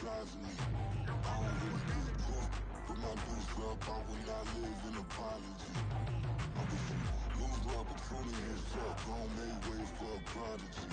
criticizing me. I don't really give a fuck. Put my boots up, I will not live in apology. I wish you lose the opportunity and suck. Gon' make way for a prodigy.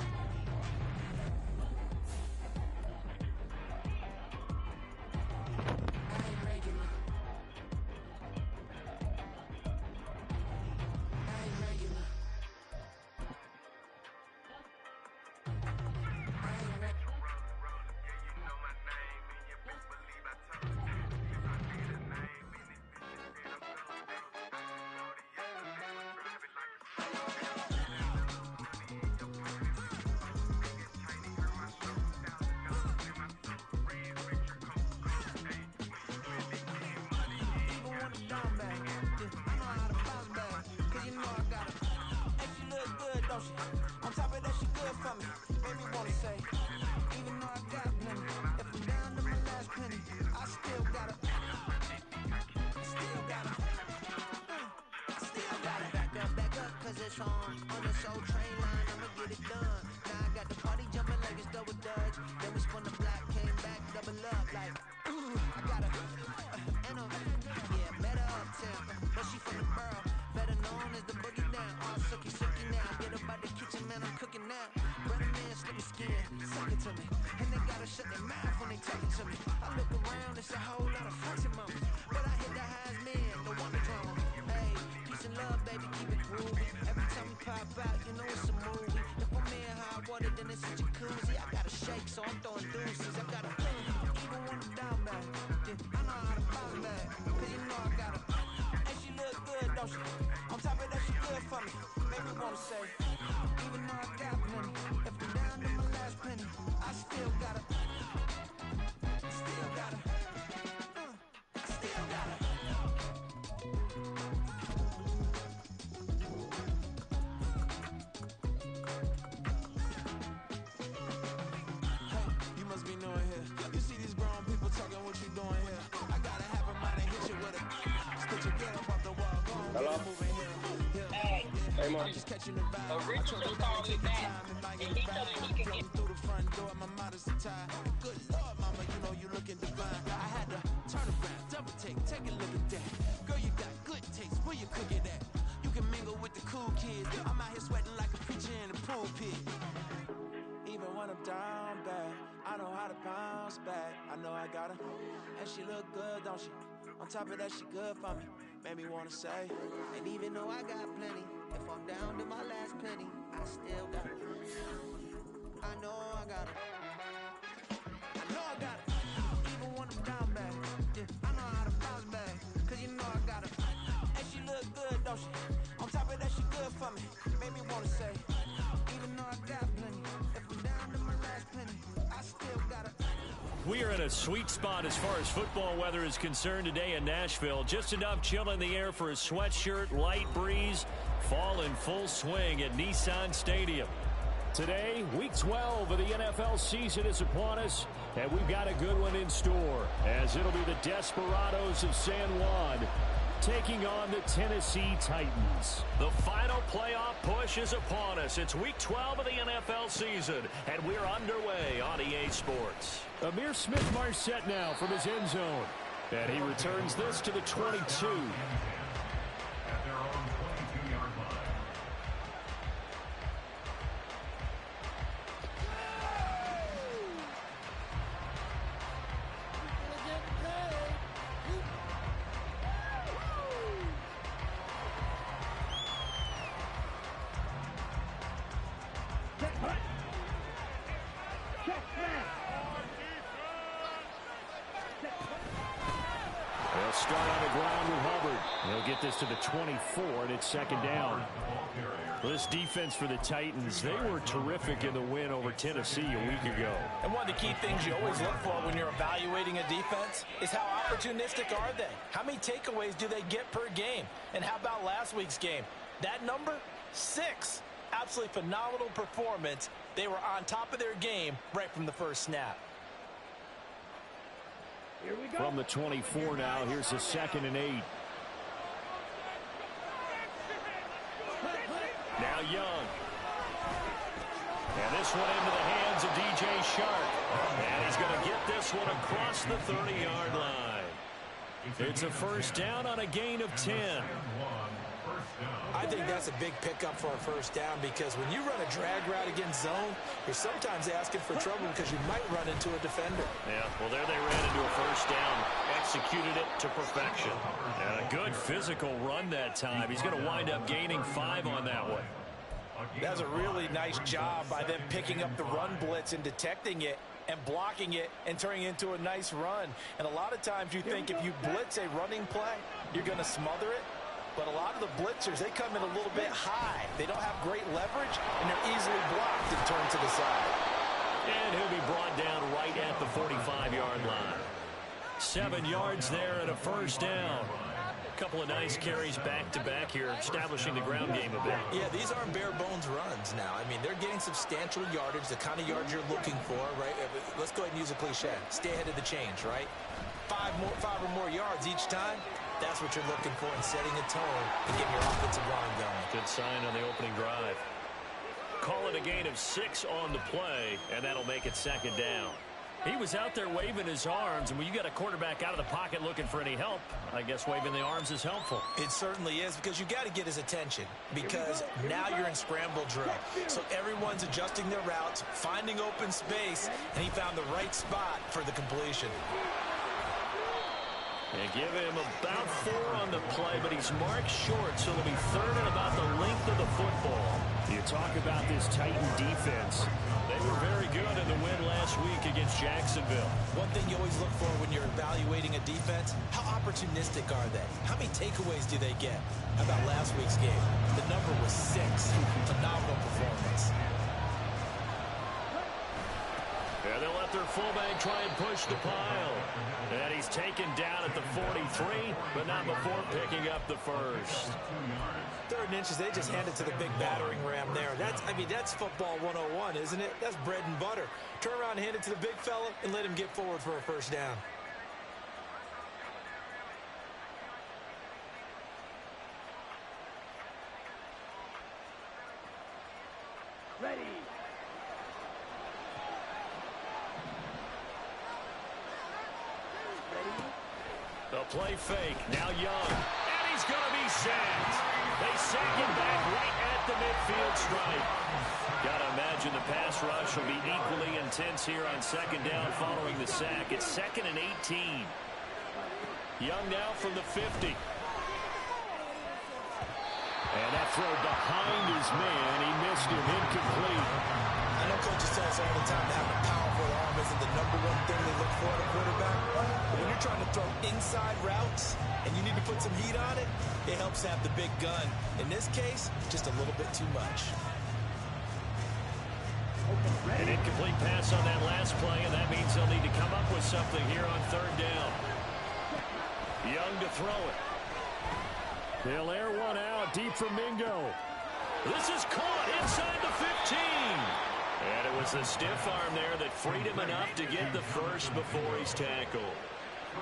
On top of that, she good for me. Made me wanna say, even though I got plenty, if I'm down to my last penny, I still gotta back up, cause it's on this old train line, I'ma get it done. Now I got the party jumping like it's double dutch. Then we spun the block, came back, double up, like, ooh, I got met her uptown, but she from the borough, better known as the boogie down. All sookie now, get up out the kitchen, man, I'm cooking now. Bread and man, slip my skin, suck it to me. And they gotta shut their mouth when they talking to me. I look around, it's a whole lot of flexing moments, but I hit the highest man, the wonder drama. Hey, peace and love, baby, keep it groovy. Every time we pop out, you know it's a movie. If I'm in high water, then it's a jacuzzi. I gotta shake, so I'm throwing deuces. I gotta even when I'm down back. Yeah, I know how to bounce back, cause you know I gotta. And she look good, don't she? On top of that, she good for me. Make me wanna say, even though I got plenty, if I'm down to my last penny, I still gotta. Hello? Hey, Mom. Richard just called me back, and he said that he can get through the front door, my modest attire. Good Lord, mama, you know you looking divine. I had to turn around, double take a look at that. Girl, you got good taste, where you cook it at? You can mingle with the cool kids. I'm out here sweating like a preacher in a pulpit. Even when I'm down bad, I know how to bounce back. I know I got her, and she look good, don't she? On top of that, she good for me. Made me wanna say, and even though I got plenty, if I'm down to my last penny, I still got it. I know I got it. I know I got it. Even when I'm down bad, yeah, I know how to bounce back, cause you know I got it. And she look good, don't she? On top of that, she good for me. Made me wanna say, even though I got plenty, if I'm down to my last penny, I still got it. We are in a sweet spot as far as football weather is concerned today in Nashville. Just enough chill in the air for a sweatshirt, light breeze, fall in full swing at Nissan Stadium. Today, Week 12 of the NFL season is upon us, and we've got a good one in store, as it'll be the Desperados of San Juan taking on the Tennessee Titans. The final playoff push is upon us. It's Week 12 of the NFL season, and we're underway on EA Sports. Amir Smith-Marset now from his end zone, and he returns this to the 22. At their own 22-yard line. They'll start on the ground with Hubbard. They'll get this to the 24, and it's second down. Well, this defense for the Titans, they were terrific in the win over Tennessee a week ago. And one of the key things you always look for when you're evaluating a defense is how opportunistic are they? How many takeaways do they get per game? And how about last week's game? That number, 6. Absolutely phenomenal performance. They were on top of their game right from the first snap. Here we go. From the 24 now, here's a 2nd and 8. Now Young. And this one into the hands finds a DJ Shark. And he's going to get this one across the 30-yard line. It's a first down on a gain of 10. I think that's a big pickup for a first down because when you run a drag route against zone, you're sometimes asking for trouble because you might run into a defender. Yeah, well, there they ran into a first down, executed it to perfection. And a good physical run that time. He's going to wind up gaining 5 on that one. That's a really nice job by them picking up the run blitz and detecting it and blocking it and turning it into a nice run. And a lot of times you think if you blitz a running play, you're going to smother it. But a lot of the blitzers, they come in a little bit high. They don't have great leverage, and they're easily blocked and turned to the side. And he'll be brought down right at the 45-yard line. 7 yards there and a first down. A couple of nice carries back-to-back here, establishing the ground game a bit. Yeah, these aren't bare-bones runs now. I mean, they're getting substantial yardage, the kind of yards you're looking for, right? Let's go ahead and use a cliche. Stay ahead of the change, right? 5 or more yards each time. That's what you're looking for in setting a tone and getting your offensive line going. Good sign on the opening drive. Call it a gain of 6 on the play, and that'll make it second down. He was out there waving his arms, and when you got a quarterback out of the pocket looking for any help, I guess waving the arms is helpful. It certainly is, because you got to get his attention, because now you're in scramble drill. So everyone's adjusting their routes, finding open space, and he found the right spot for the completion. And give him about 4 on the play, but he's marked short, so it'll be third and about the length of the football. You talk about this Titan defense. They were very good in the win last week against Jacksonville. One thing you always look for when you're evaluating a defense, how opportunistic are they? How many takeaways do they get? How about last week's game? The number was 6. Phenomenal performance. And they'll let their fullback try and push the pile. And he's taken down at the 43, but not before picking up the first. 3rd and inches, they just hand it to the big battering ram there. That's football 101, isn't it? That's bread and butter. Turn around and hand it to the big fella and let him get forward for a first down. Ready. The play fake, now Young, and he's going to be sacked. They sack him back right at the midfield stripe. Got to imagine the pass rush will be equally intense here on second down following the sack. It's 2nd and 18. Young now from the 50. And that throw behind his man, he missed him, incomplete. I know coaches tell us all the time that having a powerful arm isn't the #1 thing they look for in a quarterback. But when you're trying to throw inside routes and you need to put some heat on it, it helps have the big gun. In this case, just a little bit too much. An incomplete pass on that last play, and that means they'll need to come up with something here on 3rd down. Young to throw it. They'll air one out deep from Mingo. This is caught inside the 15. And it was the stiff arm there that freed him enough to get the first before he's tackled.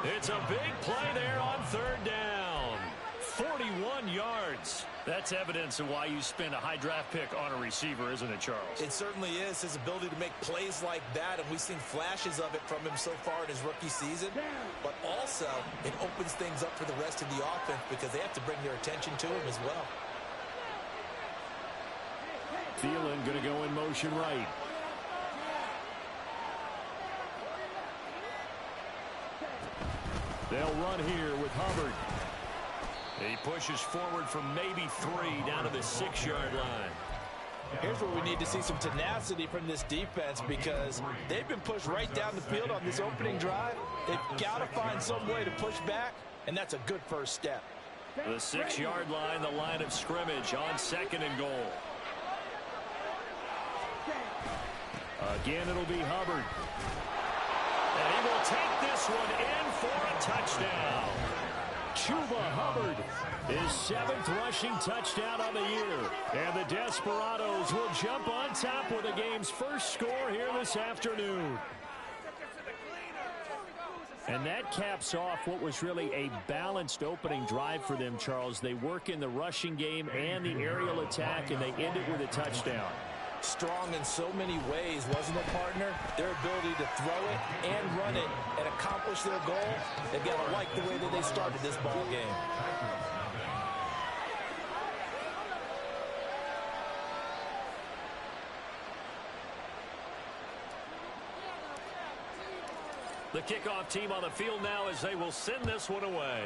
It's a big play there on 3rd down. 41 yards. That's evidence of why you spend a high draft pick on a receiver, isn't it, Charles? It certainly is. His ability to make plays like that, and we've seen flashes of it from him so far in his rookie season. But also, it opens things up for the rest of the offense because they have to bring their attention to him as well. Thielen going to go in motion right. They'll run here with Hubbard. He pushes forward from maybe 3 down to the 6-yard line. Here's where we need to see some tenacity from this defense because they've been pushed right down the field on this opening drive. They've got to find some way to push back, and that's a good first step. The 6-yard line, the line of scrimmage on 2nd and goal. Again, it'll be Hubbard. And he will take this one in for a touchdown. Chuba Hubbard, his 7th rushing touchdown on the year. And the Desperados will jump on top with the game's first score here this afternoon. And that caps off what was really a balanced opening drive for them, Charles. They work in the rushing game and the aerial attack, and they end it with a touchdown. strong in so many ways, wasn't it, partner? Their ability to throw it and run it and accomplish their goal. They've got to like the way that they started this ball game. The kickoff team on the field now as they will send this one away.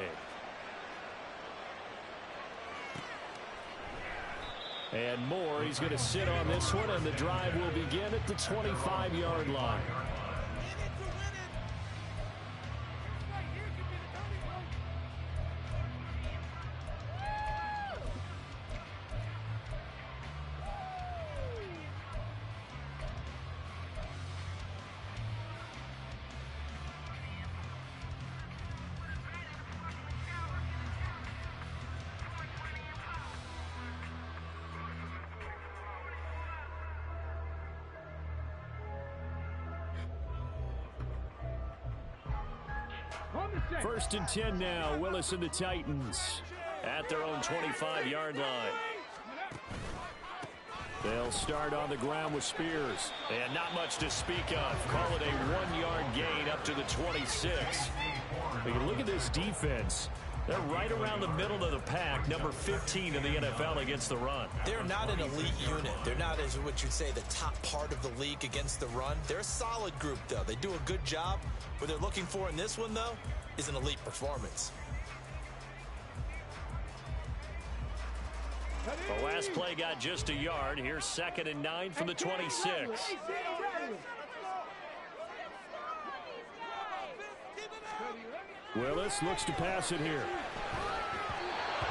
And Moore, he's going to sit on this one, and the drive will begin at the 25-yard line. First and 10 now. Willis and the Titans at their own 25-yard line. They'll start on the ground with Spears. And not much to speak of. Call it a 1-yard gain up to the 26. But you look at this defense. They're right around the middle of the pack, number 15 in the NFL against the run. They're not an elite unit. They're not, as what you'd say, the top part of the league against the run. They're a solid group, though. They do a good job. What they're looking for in this one, though, is an elite performance. The last play got just a yard. Here's 2nd and 9 from the 26. Willis looks to pass it here.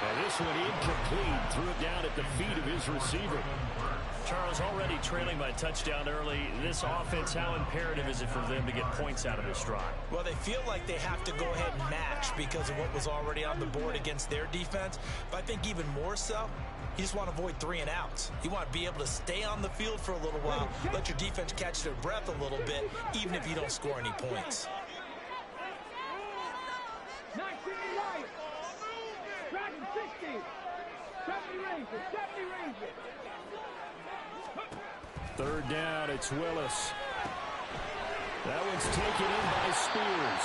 And this one incomplete. Threw it down at the feet of his receiver. Charles, already trailing by touchdown early. This offense, how imperative is it for them to get points out of this drive? Well, they feel like they have to go ahead and match because of what was already on the board against their defense. But I think even more so, you just want to avoid 3 and outs. You want to be able to stay on the field for a little while, let your defense catch their breath a little bit, even if you don't score any points. 19 right. Dragon 60. 70 Rangers. 70 Rangers. 3rd down, it's Willis. That one's taken in by Spears.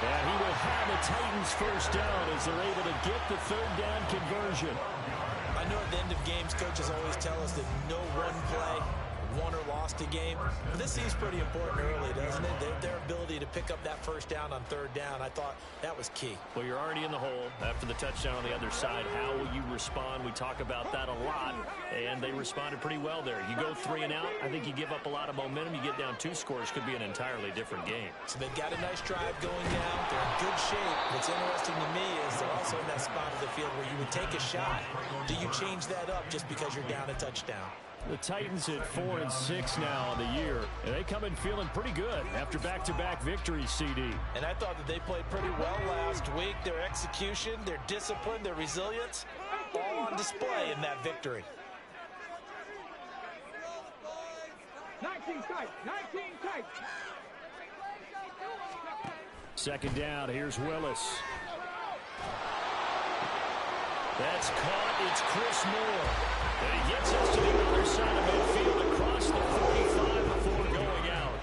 And he will have the Titans first down as they're able to get the 3rd down conversion. I know at the end of games, coaches always tell us that no one play won or lost a game. But this seems pretty important early, doesn't it? Their ability to pick up that first down on 3rd down, I thought that was key. Well, you're already in the hole after the touchdown on the other side. How will you respond? We talk about that a lot, and they responded pretty well there. You go 3 and out, I think you give up a lot of momentum. You get down 2 scores, could be an entirely different game. So they've got a nice drive going down. They're in good shape. What's interesting to me is they're also in that spot of the field where you would take a shot. Do you change that up just because you're down a touchdown? The Titans at 4 and 6 now on the year, and they come in feeling pretty good after back-to-back victories, CD. And I thought that they played pretty well last week. Their execution, their discipline, their resilience, all on display in that victory. 19 tight. 19 tight. 2nd down, here's Willis. That's caught. It's Chris Moore. And he gets us to the other side of midfield across the 45 before going out.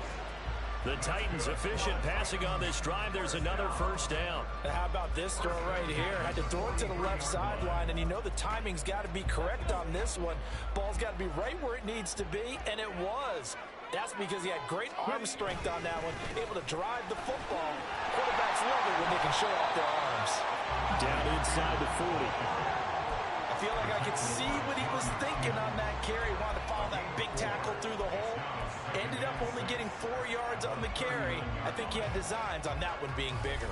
The Titans efficient passing on this drive. There's another first down. And how about this throw right here? Had to throw it to the left sideline, and you know the timing's got to be correct on this one. Ball's got to be right where it needs to be, and it was. That's because he had great arm strength on that one, able to drive the football. Quarterbacks love it when they can show off their arms. Down inside the 40. I feel like I could see what he was thinking on that carry. He wanted to follow that big tackle through the hole. Ended up only getting 4 yards on the carry. I think he had designs on that one being bigger.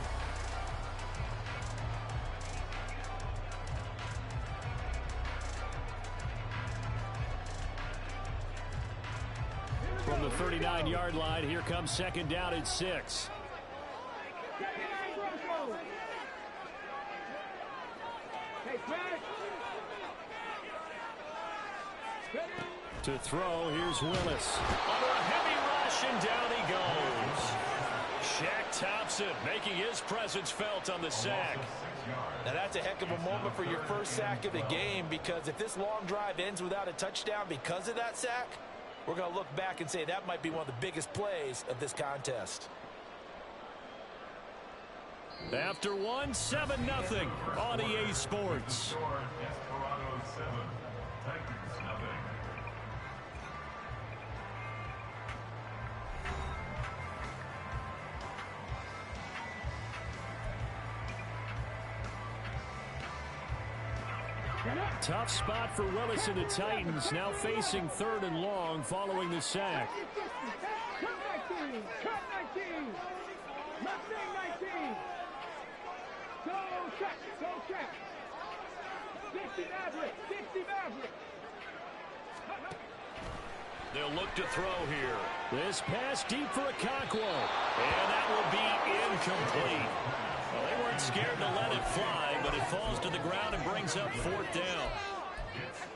From the 39-yard line, here comes 2nd down at 6. To throw, here's Willis. Under a heavy rush, and down he goes. Shaq Thompson making his presence felt on the sack. Now that's a heck of a moment for your first sack of the game, because if this long drive ends without a touchdown because of that sack, we're going to look back and say that might be one of the biggest plays of this contest. After one, 7-0 on EA Sports. Tough spot for Willis and the Titans, now facing 3rd and long following the sack. Cut 19! Cut 19! Mustang 19! Go check! Go check! 60 Maverick! 60 Maverick! They'll look to throw here. This pass deep for Okonkwo. And that will be incomplete. Well, they weren't scared to let it fly, but it falls to the ground and brings up 4th down.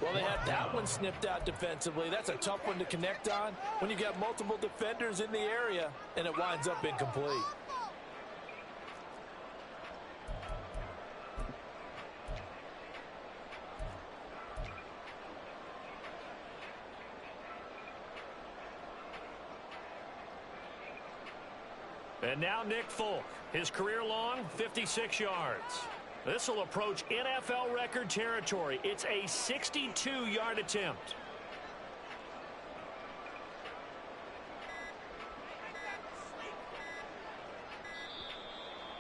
Well, they had that one snipped out defensively. That's a tough one to connect on when you got multiple defenders in the area, and it winds up incomplete. And now Nick Folk, his career long, 56 yards. This will approach NFL record territory. It's a 62-yard attempt.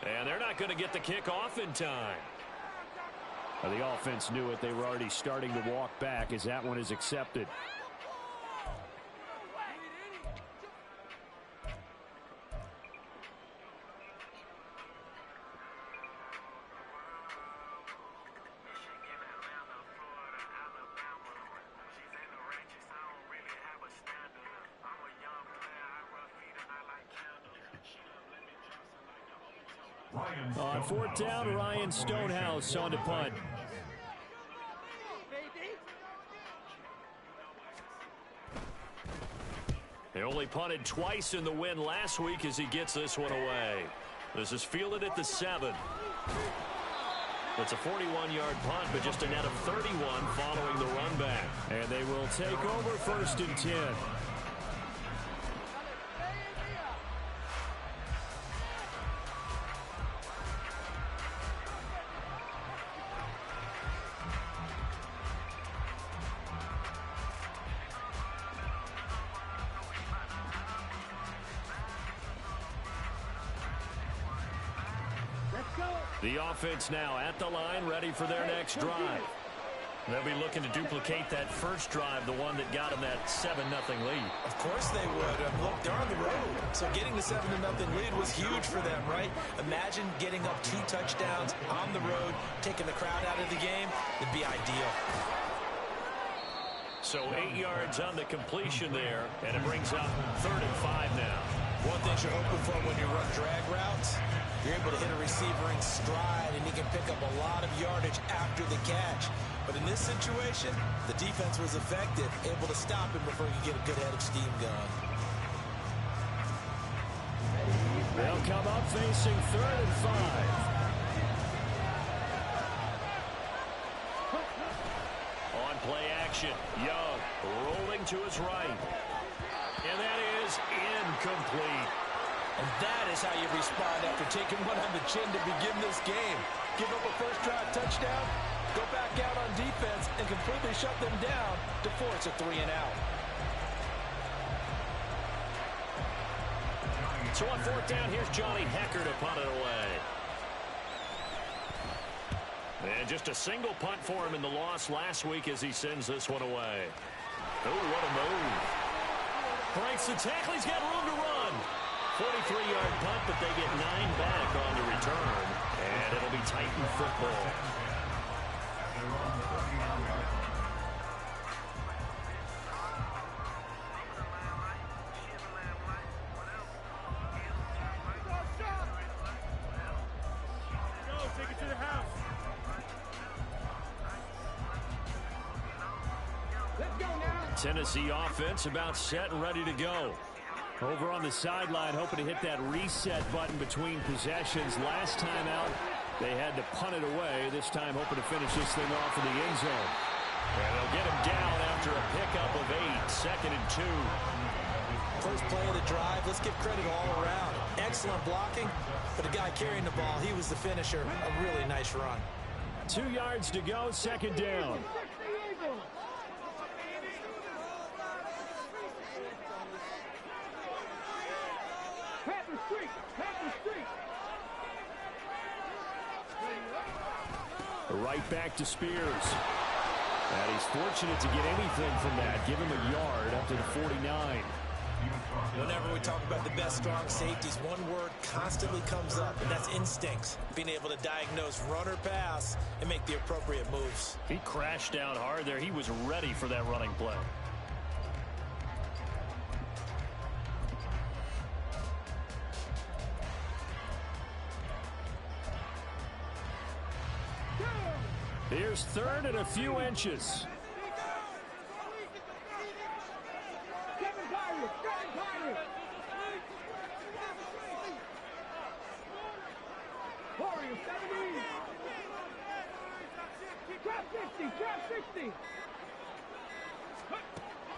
And they're not going to get the kick off in time. Well, the offense knew it. They were already starting to walk back as that one is accepted. On 4th down, Ryan Stonehouse on to punt. They only punted twice in the win last week as he gets this one away. This is fielded at the 7. It's a 41-yard punt, but just a net of 31 following the run back. And they will take over 1st and 10. The offense now at the line, ready for their next drive. They'll be looking to duplicate that first drive, the one that got them that 7-0 lead. Of course they would. Look, they're on the road. So getting the 7-0 lead was huge for them, right? Imagine getting up 2 touchdowns on the road, taking the crowd out of the game. It'd be ideal. So 8 yards on the completion there, and it brings up 3rd and 5 now. One thing you're hoping for when you run drag routes, you're able to hit a receiver in stride, and he can pick up a lot of yardage after the catch. But in this situation, the defense was effective, able to stop him before he could get a good head of steam going. They'll come up facing 3rd and 5. On play action, Young rolling to his right. And that is incomplete. And that is how you respond after taking one on the chin to begin this game. Give up a first drive touchdown, go back out on defense, and completely shut them down to force a 3-and-out. So on 4th down, here's Johnny Hecker to punt it away. And just a single punt for him in the loss last week as he sends this one away. Oh, what a move. Breaks the tackle. He's got room to run. 43-yard punt, but they get 9 back on the return. And it'll be Titan football. Take it to the house. Let's go now. Tennessee offense about set and ready to go. Over on the sideline, hoping to hit that reset button between possessions. Last time out, they had to punt it away. This time, hoping to finish this thing off in the end zone. And they'll get him down after a pickup of 8, 2nd and 2. First play of the drive, let's give credit all around. Excellent blocking, but the guy carrying the ball, he was the finisher. A really nice run. 2 yards to go, 2nd down. Right back to Spears. And he's fortunate to get anything from that. Give him a yard up to the 49. Whenever we talk about the best strong safeties, one word constantly comes up, and that's instincts. Being able to diagnose run or pass and make the appropriate moves. He crashed down hard there. He was ready for that running play. Here's 3rd and a few inches.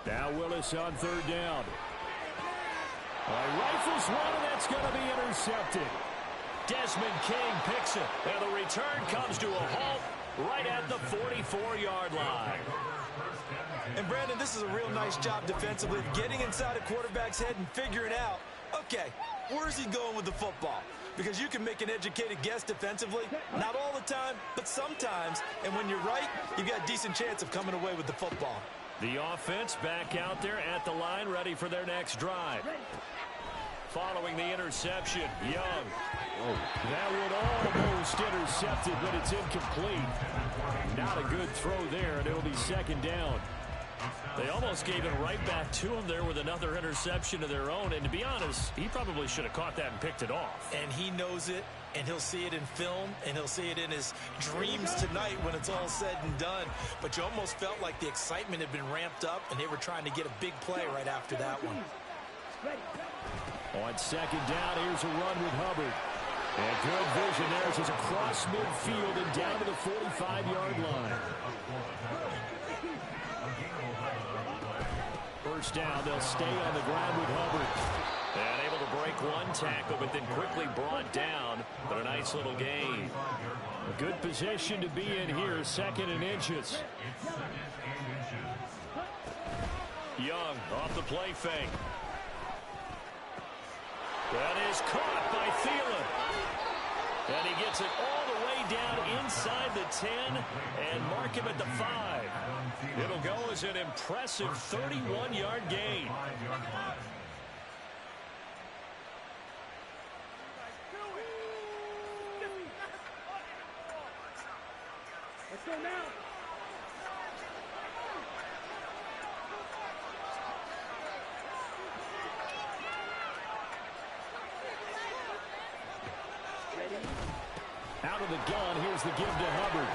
Now Willis on 3rd down. Rifles one, and that's going to be intercepted. Desmond King picks it, and the return comes to a halt right at the 44-yard line. And Brandon, this is a real nice job defensively, getting inside a quarterback's head and figuring out, okay, where's he going with the football? Because you can make an educated guess defensively, not all the time, but sometimes. And when you're right, you've got a decent chance of coming away with the football. The offense back out there at the line, ready for their next drive. Following the interception, Young. That would almost intercepted, but it's incomplete. Not a good throw there, and it'll be 2nd down. They almost gave it right back to him there with another interception of their own. And to be honest, he probably should have caught that and picked it off. And he knows it, and he'll see it in film, and he'll see it in his dreams tonight when it's all said and done. But you almost felt like the excitement had been ramped up, and they were trying to get a big play right after that one. On 2nd down, here's a run with Hubbard. And good vision there as he's across midfield and down to the 45-yard line. First down, they'll stay on the ground with Hubbard. And able to break one tackle, but then quickly brought down. But a nice little gain. A good position to be in here, 2nd and inches. Young off the play fake. That is caught by Thielen. And he gets it all the way down inside the 10 and mark him at the 5. It'll go as an impressive 31-yard gain. Let's go now. Out of the gun, here's the give to Hubbard.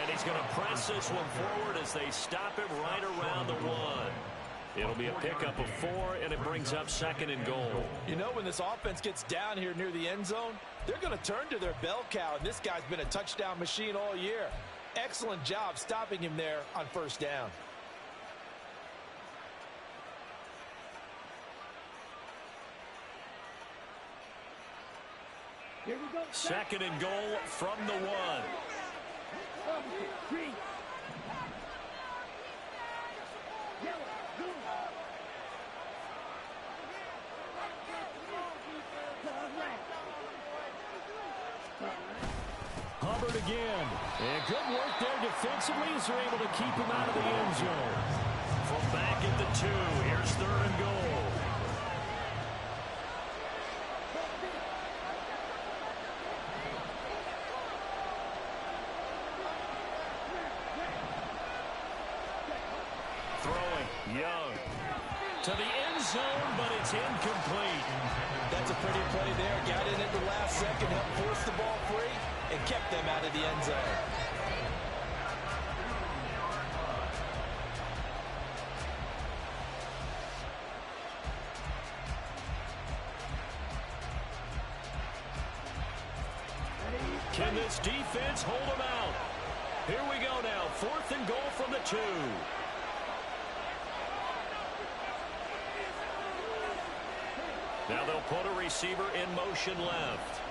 And he's going to press this one forward as they stop him right around the 1. It'll be a pickup of 4, and it brings up 2nd and goal. You know, when this offense gets down here near the end zone, they're going to turn to their bell cow, and this guy's been a touchdown machine all year. Excellent job stopping him there on 1st down. Here we go. 2nd and goal from the 1. 3. Hubbard again. And good work there defensively as they're able to keep him out of the end zone. From back at the 2, here's 3rd and goal. Young to the end zone, but it's incomplete. That's a pretty play there. Got in at the last second, helped force the ball free, and kept them out of the end zone. Can this defense hold them out? Here we go now. 4th and goal from the 2. Now they'll put a receiver in motion left.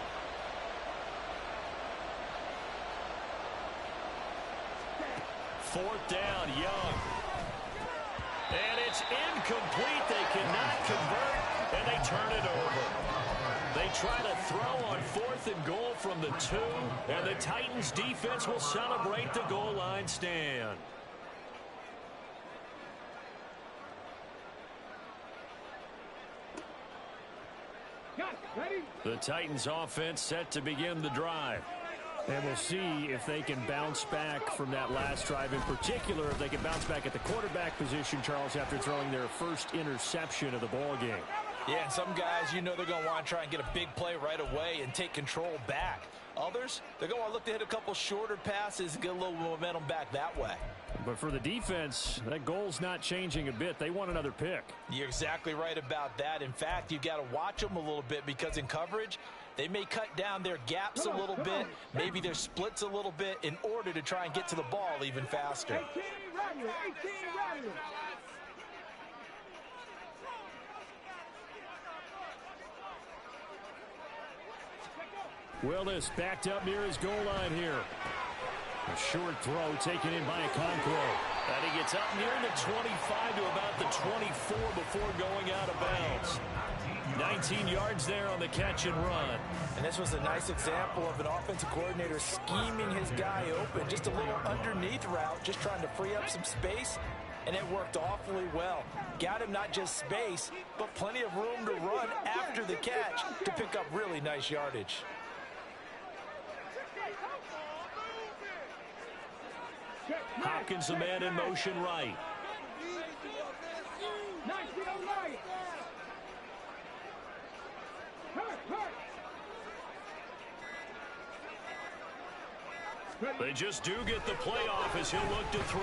Fourth down, Young. And it's incomplete. They cannot convert, and they turn it over. They try to throw on 4th and goal from the 2, and the Titans defense will celebrate the goal line stand. The Titans offense set to begin the drive. And we'll see if they can bounce back from that last drive. In particular, if they can bounce back at the quarterback position, Charles, after throwing their first interception of the ball game. Yeah, and some guys, you know they're going to want to try and get a big play right away and take control back. Others, they're going to look to hit a couple shorter passes and get a little momentum back that way. But for the defense, that goal's not changing a bit. They want another pick. You're exactly right about that. In fact, you've got to watch them a little bit because in coverage, they may cut down their gaps a little bit, maybe their splits a little bit in order to try and get to the ball even faster. Willis backed up near his goal line here. A short throw taken in by Okonkwo. And he gets up near the 25 to about the 24 before going out of bounds. 19 yards there on the catch and run. And this was a nice example of an offensive coordinator scheming his guy open. Just a little underneath route, just trying to free up some space. And it worked awfully well. Got him not just space, but plenty of room to run after the catch to pick up really nice yardage. Hopkins, a man in motion right. They just do get the playoff as he'll look to throw.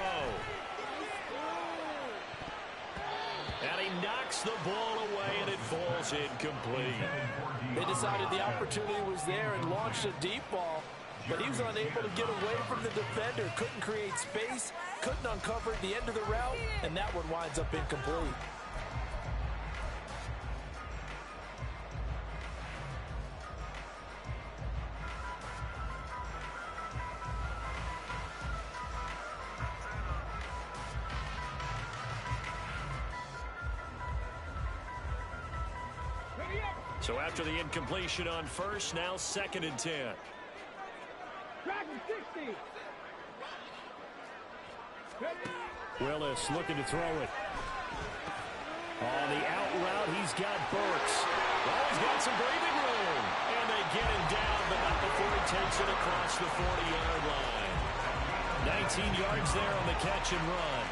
And he knocks the ball away, and it falls incomplete. They decided the opportunity was there and launched a deep ball, but he was unable to get away from the defender. Couldn't create space, couldn't uncover at the end of the route, and that one winds up incomplete. So after the incompletion on first, now 2nd and 10. Willis looking to throw it. On the out route, he's got Burks. Well, he's got some breathing room. And they get him down, but not before he takes it across the 40-yard line. 19 yards there on the catch and run.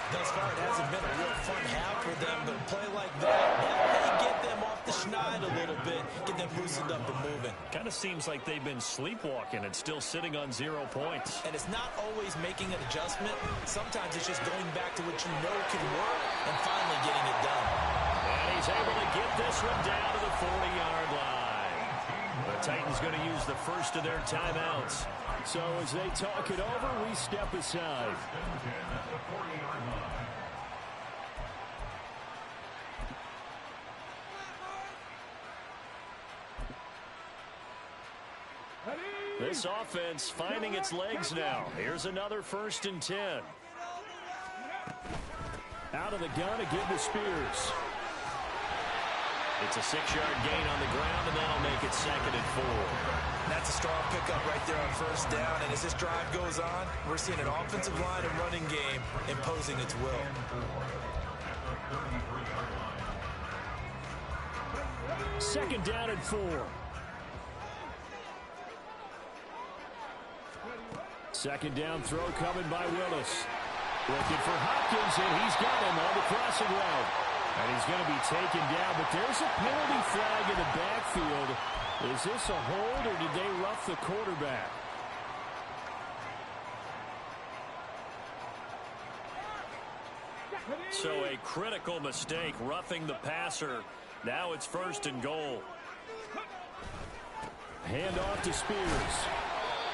Thus far, it hasn't been a real fun half for them, but a play like that may get them off the schneid a little bit, get them loosened up and moving. Kind of seems like they've been sleepwalking and still sitting on 0 points. And it's not always making an adjustment. Sometimes it's just going back to what you know can work and finally getting it done. And he's able to get this one down to the 40-yard line. The Titans going to use the first of their timeouts. So as they talk it over, we step aside. This offense finding its legs now. Here's another 1st and 10. Out of the gun again to Spears. It's a 6-yard gain on the ground, and that'll make it 2nd and 4. That's a strong pickup right there on first down, and as this drive goes on, we're seeing an offensive line and running game imposing its will. Second down and 4. Second down throw coming by Willis. Looking for Hopkins, and he's got him on the crossing route. And he's going to be taken down, but there's a penalty flag in the backfield. Is this a hold, or did they rough the quarterback? So a critical mistake, roughing the passer. Now it's 1st and goal. Hand off to Spears.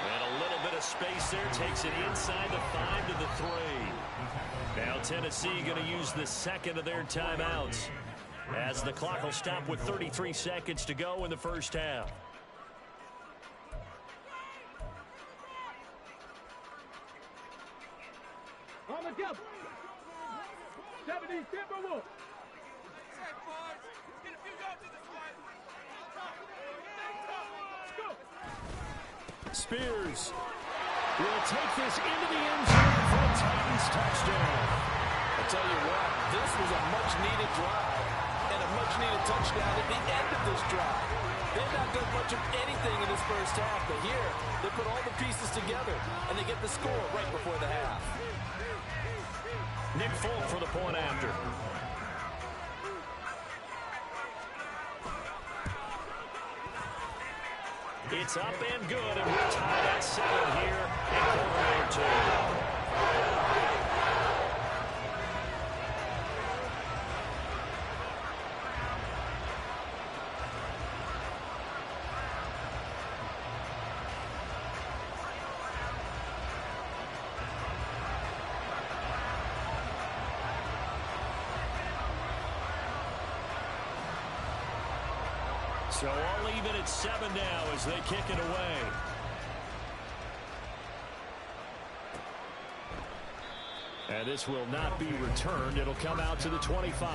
And a little bit of space there. Takes it inside the 5 to the 3. Now Tennessee going to use the second of their timeouts, as the clock will stop with 33 seconds to go in the first half. On the jump. 70 Timberwolves. Spears will take this into the end zone for a Titans touchdown. I tell you what, this was a much-needed drive and a much-needed touchdown at the end of this drive. They've not done much of anything in this first half, but here they put all the pieces together, and they get the score right before the half. Nick Folk for the point after. It's up and good, and we're tied at 7 here in quarter number 2. So all even at 7 now as they kick it away. And this will not be returned. It'll come out to the 25.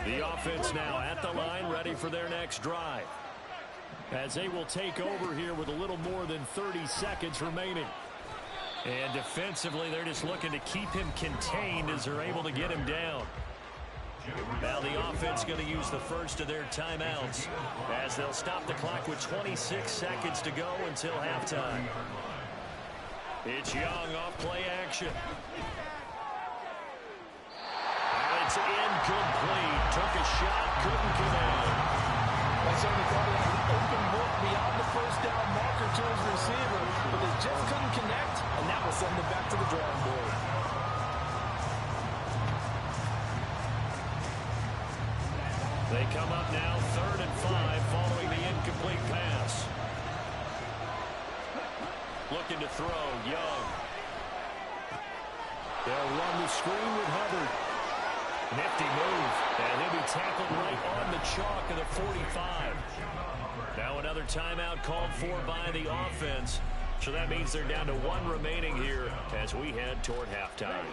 The offense now at the line, ready for their next drive, as they will take over here with a little more than 30 seconds remaining. And defensively, they're just looking to keep him contained as they're able to get him down. Now the offense going to use the first of their timeouts, as they'll stop the clock with 26 seconds to go until halftime. It's Young off play action. It's incomplete. Took a shot, couldn't get in. I certainly thought he had an open look beyond the first down marker to his receiver, but they just couldn't connect, and that will send them back to the drawing board. They come up now 3rd and 5 following the incomplete pass. Looking to throw, Young. They'll run the screen with Hubbard. Nifty move, and he'll be tackled right on the chalk of the 45. Now another timeout called for by the offense. So that means they're down to 1 remaining here as we head toward halftime.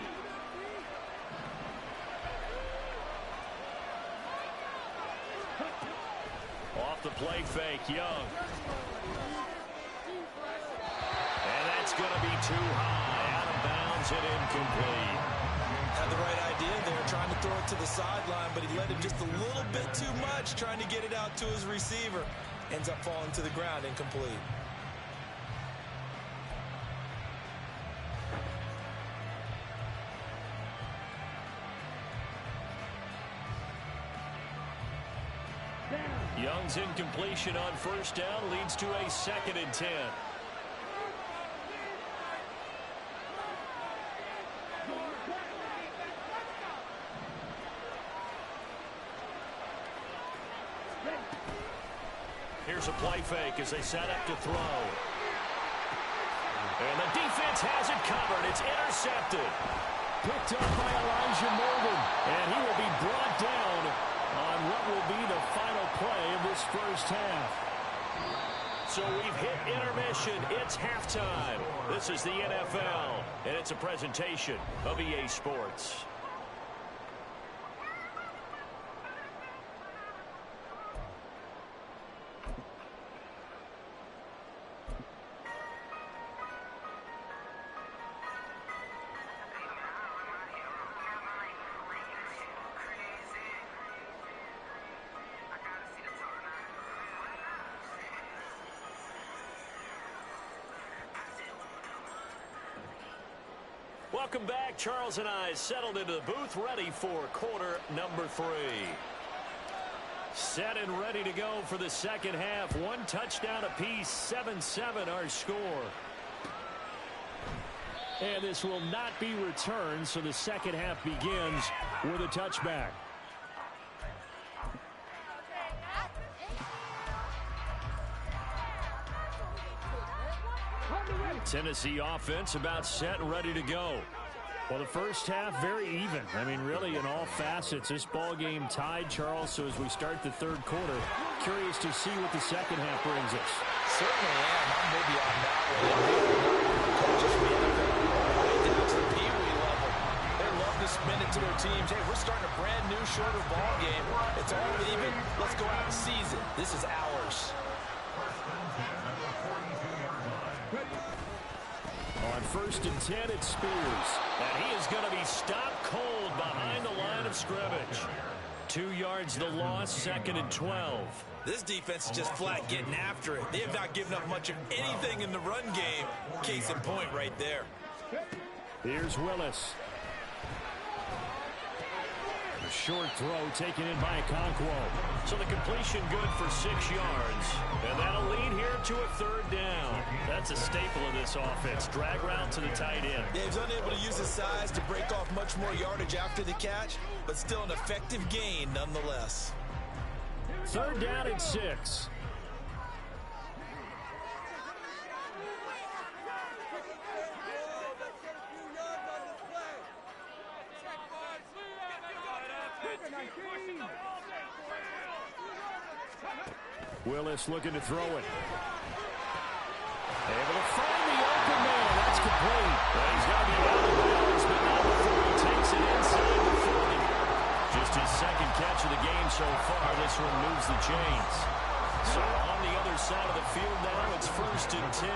Off the play fake, Young. And that's going to be too high, out of bounds and incomplete. Had the right idea there, trying to throw it to the sideline, but he let him just a little bit too much, trying to get it out to his receiver. Ends up falling to the ground, incomplete. Young's incompletion on first down leads to a 2nd and 10. Here's a play fake as they set up to throw. And the defense has it covered. It's intercepted. Picked up by Elijah Morgan, and he will be brought down on what will be the final play of this first half. So we've hit intermission. It's halftime. This is the NFL, and it's a presentation of EA Sports. Welcome back. Charles and I settled into the booth, ready for quarter number 3. Set and ready to go for the second half. 1 touchdown apiece, 7-7 our score. And this will not be returned, so the second half begins with a touchback. Tennessee offense about set and ready to go. Well, the first half, very even. I mean, really, in all facets. This ball game tied, Charles, so as we start the third quarter, curious to see what the second half brings us. Certainly am. I'm with you on that one. Coaches right down to the Pee-wee level. They love to spin it to their teams. Hey, we're starting a brand new, shorter ball game. It's all even. Let's go out and seize it. This is ours. On 1st and 10, it's Spears. And he is going to be stopped cold behind the line of scrimmage. 2 yards the loss, 2nd and 12. This defense is just flat getting after it. They have not given up much of anything in the run game. Case in point right there. Here's Willis. A short throw taken in by Okonkwo. So the completion good for 6 yards. And that'll lead here to a 3rd down. That's a staple of this offense. Drag route to the tight end. Yeah, he's unable to use his size to break off much more yardage after the catch, but still an effective gain nonetheless. 3rd down and 6. Willis looking to throw it. Able to find the open man. That's complete. Well, he's got to be out of bounds, but not before he takes it inside the 40. Just his 2nd catch of the game so far. This one moves the chains. So on the other side of the field now, it's 1st and 10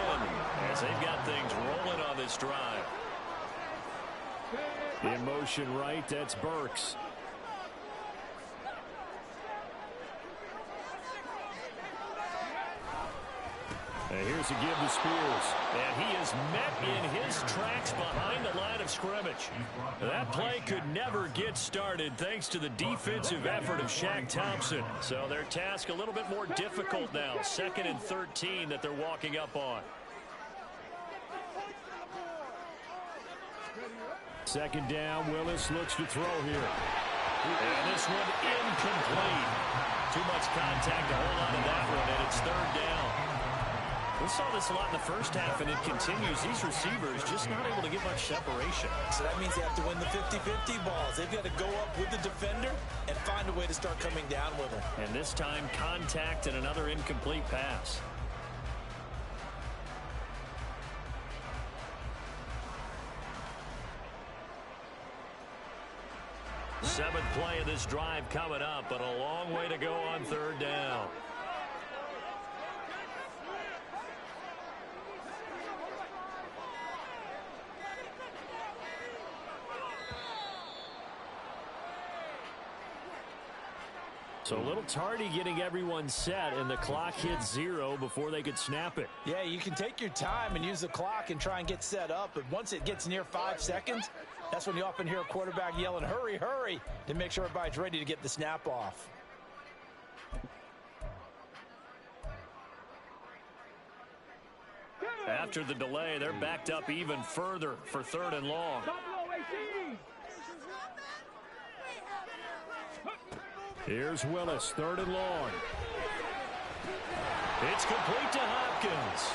as they've got things rolling on this drive. In motion right, that's Burks. And here's a give to Spears. And he is met in his tracks behind the line of scrimmage. That play could never get started thanks to the defensive effort of Shaq Thompson. So their task a little bit more difficult now. 2nd and 13 that they're walking up on. 2nd down, Willis looks to throw here. And this one incomplete. Too much contact to hold on to that one, and it's 3rd down. We saw this a lot in the first half, and it continues. These receivers just not able to get much separation. So that means they have to win the 50-50 balls. They've got to go up with the defender and find a way to start coming down with them. And this time, contact and another incomplete pass. Seventh play of this drive coming up, but a long way to go on 3rd down. So a little tardy getting everyone set, and the clock hits 0 before they could snap it. Yeah, you can take your time and use the clock and try and get set up, but once it gets near 5 seconds, that's when you often hear a quarterback yelling, hurry, hurry, to make sure everybody's ready to get the snap off. After the delay, they're backed up even further for 3rd and long. Here's Willis, 3rd and long. It's complete to Hopkins.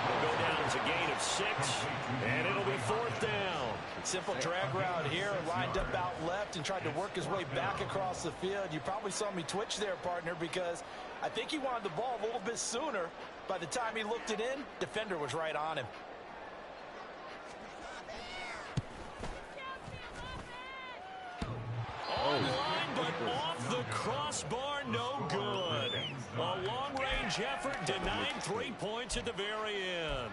It'll go down as a gain of 6, and it'll be 4th down. Simple drag route here, lined up out left and tried to work his way back across the field. You probably saw me twitch there, partner, because I think he wanted the ball a little bit sooner. By the time he looked it in, defender was right on him. Online, but off the crossbar, no good. A long-range effort denied 3 points at the very end.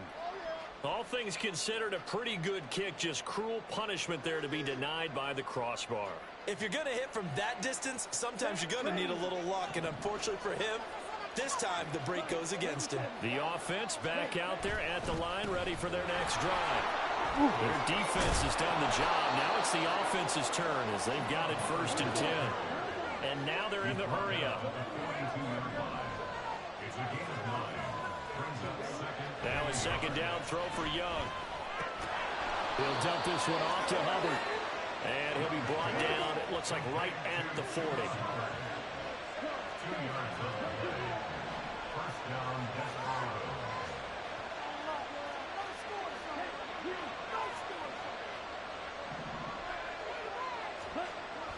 All things considered, a pretty good kick, just cruel punishment there to be denied by the crossbar. If you're going to hit from that distance, sometimes you're going to need a little luck, and unfortunately for him, this time the break goes against him. The offense back out there at the line, ready for their next drive. Their defense has done the job. Now it's the offense's turn as they've got it 1st and 10. And now they're in the hurry-up. Now a 2nd down throw for Young. He'll dump this one off to Hubbard. And he'll be brought down, it looks like right at the 40.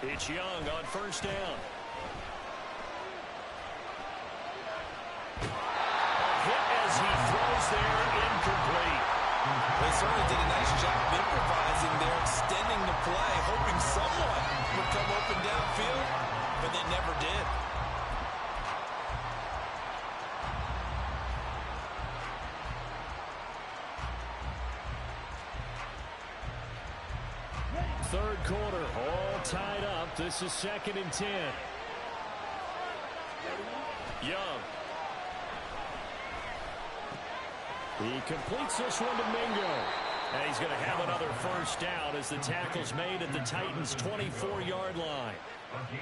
It's Young on 1st down. A hit as he throws there, incomplete. They certainly did a nice job improvising there, extending the play, hoping someone would come open downfield, but they never did. Third quarter, all tied up. This is 2nd and 10. Young. He completes this one to Mingo. And he's going to have another 1st down as the tackle's made at the Titans' 24-yard line.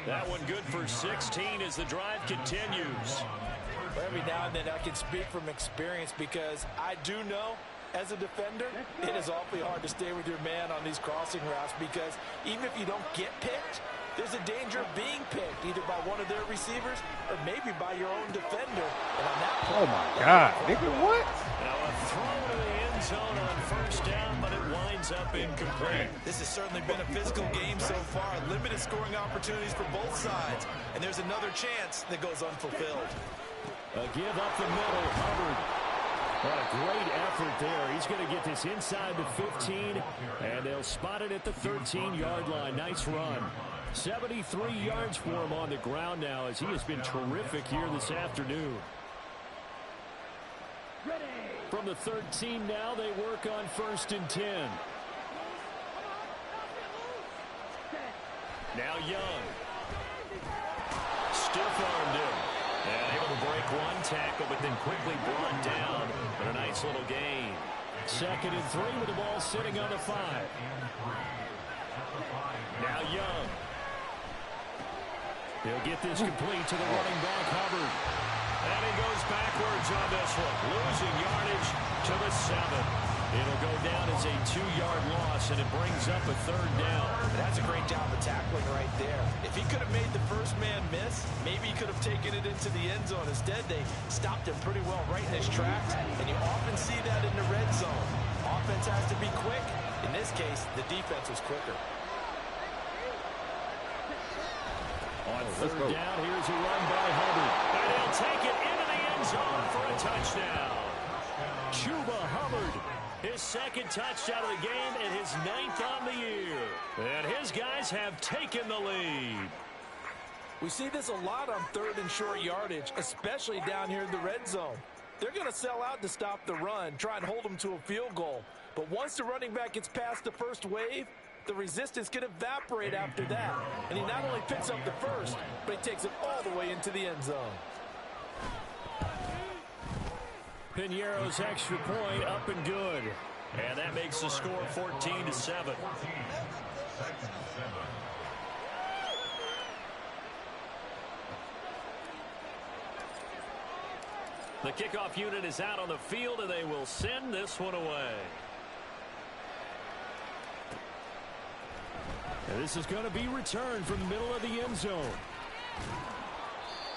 That one good for 16 as the drive continues. Every now and then I can speak from experience because I do know as a defender, it is awfully hard to stay with your man on these crossing routes because even if you don't get picked, there's a danger of being picked either by one of their receivers or maybe by your own defender. And on that point, oh my God, nigga, what? Now a throw to the end zone on 1st down, but it winds up incomplete. This has certainly been a physical game so far. Limited scoring opportunities for both sides. And there's another chance that goes unfulfilled. A give up the middle, Hubbard. What a great effort there. He's going to get this inside the 15, and they'll spot it at the 13-yard line. Nice run. 73 yards for him on the ground now as he has been terrific here this afternoon. From the 13 now, they work on 1st and 10. Now Young. Stiff-armed him. And able to break one tackle, but then quickly brought down. But a nice little gain. 2nd and 3 with the ball sitting on the 5. Now Young. He'll get this complete to the running back, Hubbard. And he goes backwards on this one. Losing yardage to the 7. It'll go down as a 2-yard loss, and it brings up a 3rd down. That's a great job of tackling right there. If he could have made the first man miss, maybe he could have taken it into the end zone. Instead, they stopped him pretty well right in his tracks, and you often see that in the red zone. Offense has to be quick. In this case, the defense was quicker. On 3rd down, here's a run by Hubbard. And he'll take it into the end zone for a touchdown. Chuba Hubbard. His 2nd touchdown of the game and his 9th on the year. And his guys have taken the lead. We see this a lot on 3rd and short yardage, especially down here in the red zone. They're going to sell out to stop the run, try and hold them to a field goal. But once the running back gets past the first wave, the resistance can evaporate after that. And he not only picks up the first, but he takes it all the way into the end zone. Piñeiro's extra point up and good. And that makes the score 14-7. The kickoff unit is out on the field, and they will send this one away. And this is going to be returned from the middle of the end zone.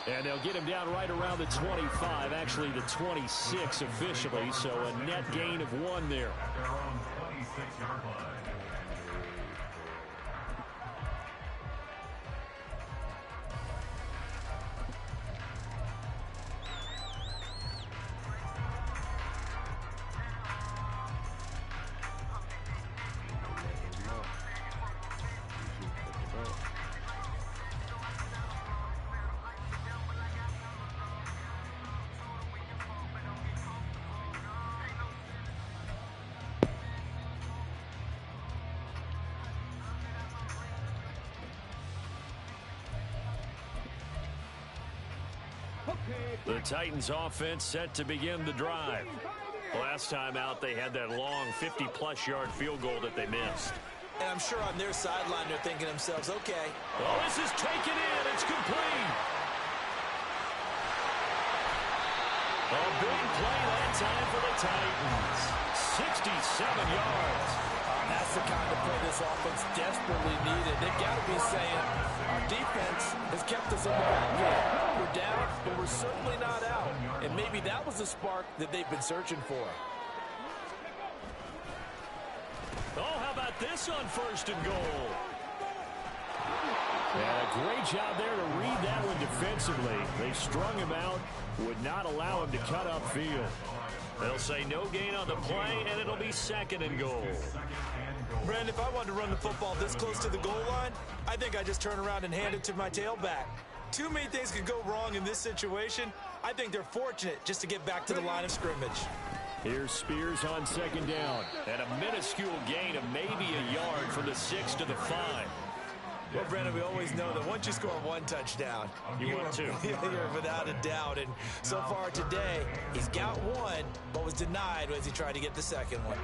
And they'll get him down right around the 25, actually the 26 officially, so a net gain of 1 there. Their own 26-yard line. The Titans offense set to begin the drive. Last time out, they had that long 50-plus yard field goal that they missed. And I'm sure on their sideline they're thinking to themselves, okay. Oh, this is taken in. It's complete. A big play that time for the Titans. 67 yards. That's the kind of play this offense desperately needed. They've got to be saying, our defense has kept us in the back game. We're down, but we're certainly not out. And maybe that was the spark that they've been searching for. Oh, how about this on 1st and goal? Yeah, great job there to read that one defensively. They strung him out, would not allow him to cut upfield. They'll say no gain on the play, and it'll be 2nd and goal. Brandon, if I wanted to run the football this close to the goal line, I think I just turn around and hand it to my tailback. Too many things could go wrong in this situation. I think they're fortunate just to get back to the line of scrimmage. Here's Spears on 2nd down. And a minuscule gain of maybe a yard from the 6 to the 5. Well, Brandon, we always know that once you score 1 touchdown, you want 2. You're without a doubt. And so far today, he's got 1, but was denied as he tried to get the 2nd one.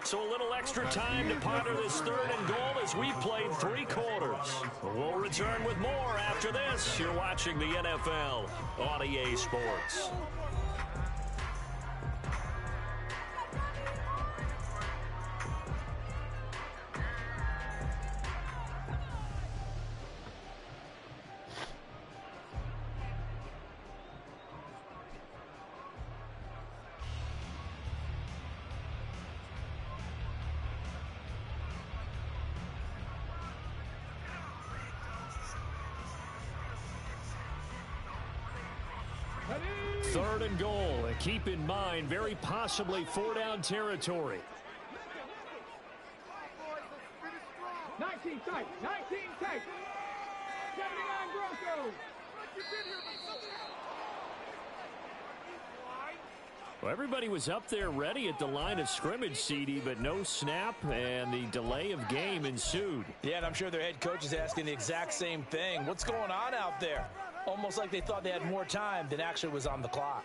So a little extra time to ponder this 3rd and goal as we played 3 quarters. We'll return with more after this. You're watching the NFL on EA Sports. Third and goal, and keep in mind, very possibly 4-down territory. 19 tight, 19 tight. 79 Broncos. Well, everybody was up there ready at the line of scrimmage, CD, but no snap, and the delay of game ensued. Yeah, and I'm sure their head coach is asking the exact same thing. What's going on out there? Almost like they thought they had more time than actually was on the clock.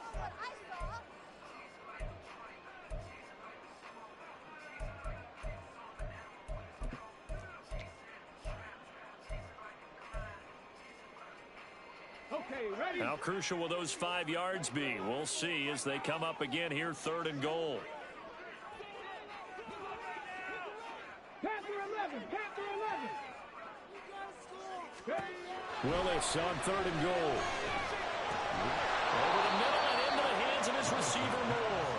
Okay, ready? How crucial will those 5 yards be? We'll see as they come up again here, 3rd and goal. Panther 11, Panther 11. Willis on 3rd and goal. Over the middle and into the hands of his receiver Moore.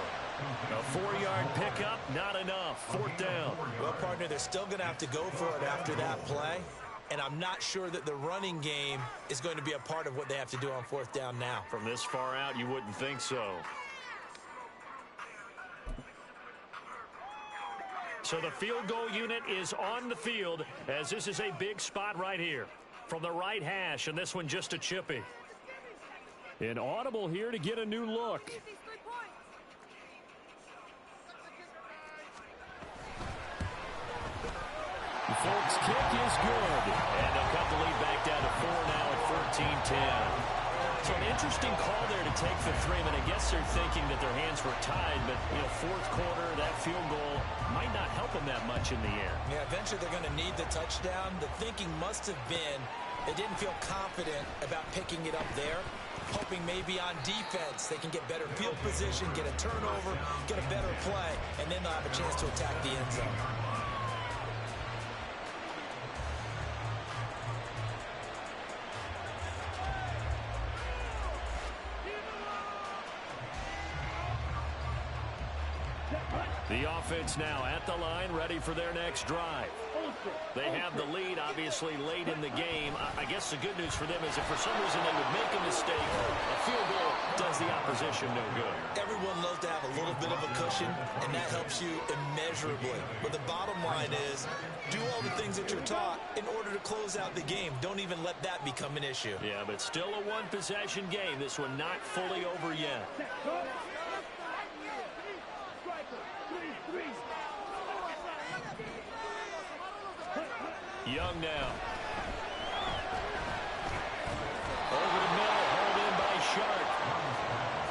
A 4-yard pickup, not enough. 4th down. Well, partner, they're still going to have to go for it after that play. And I'm not sure that the running game is going to be a part of what they have to do on 4th down now. From this far out, you wouldn't think so. So the field goal unit is on the field as this is a big spot right here. From the right hash, and this one just a chippy. An audible here to get a new look. The Folks kick is good. And they'll cut the lead back down to 4 now at 14-10. So an interesting call there to take the 3. I mean, I guess they're thinking that their hands were tied, but, you know, 4th quarter, that field goal might not help them that much in the air. Yeah, eventually they're going to need the touchdown. The thinking must have been they didn't feel confident about picking it up there, hoping maybe on defense they can get better field position, get a turnover, get a better play, and then they'll have a chance to attack the end zone. The offense now at the line, ready for their next drive. They have the lead, obviously, late in the game. I guess the good news for them is if for some reason they would make a mistake, a field goal does the opposition no good. Everyone loves to have a little bit of a cushion, and that helps you immeasurably. But the bottom line is, do all the things that you're taught in order to close out the game. Don't even let that become an issue. Yeah, but still a one-possession game. This one not fully over yet. Young now. Over the middle, hauled in by Sharp.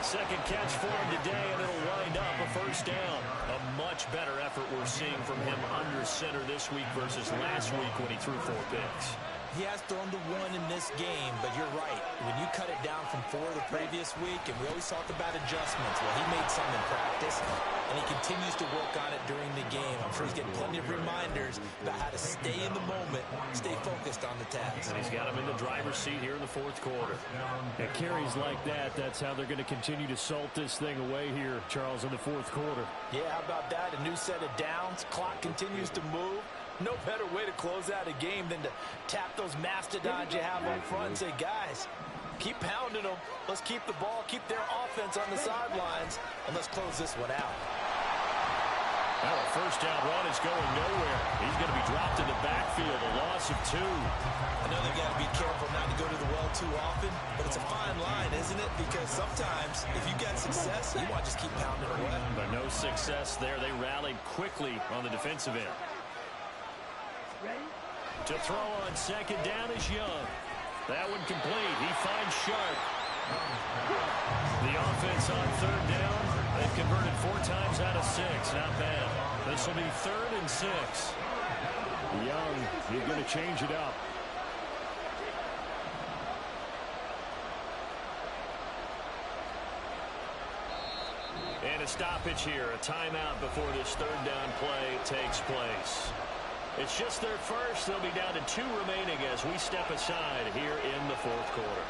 Second catch for him today, and it'll wind up a first down. A much better effort we're seeing from him under center this week versus last week when he threw 4 picks. He has thrown to 1 in this game, but you're right. When you cut it down from 4 the previous week, and we always talk about adjustments, well, he made some in practice, and he continues to work on it during the game. I'm sure he's getting plenty of reminders about how to stay in the moment, stay focused on the task. And he's got him in the driver's seat here in the 4th quarter. At carries like that, that's how they're going to continue to salt this thing away here, Charles, in the 4th quarter. Yeah, how about that? A new set of downs. Clock continues to move. No better way to close out a game than to tap those mastodons you have up front and say, guys, keep pounding them. Let's keep the ball, keep their offense on the sidelines, and let's close this one out. Now a first down run is going nowhere. He's going to be dropped in the backfield, a loss of 2. I know they've got to be careful not to go to the well too often, but it's a fine line, isn't it? Because sometimes if you got success, you want to just keep pounding away. But no success there. They rallied quickly on the defensive end. To throw on second down is Young. That one complete. He finds Sharp. The offense on 3rd down. They've converted 4 times out of 6. Not bad. This will be 3rd and 6. Young, he's going to change it up. And a stoppage here. A timeout before this 3rd down play takes place. It's just their first. They'll be down to 2 remaining as we step aside here in the 4th quarter.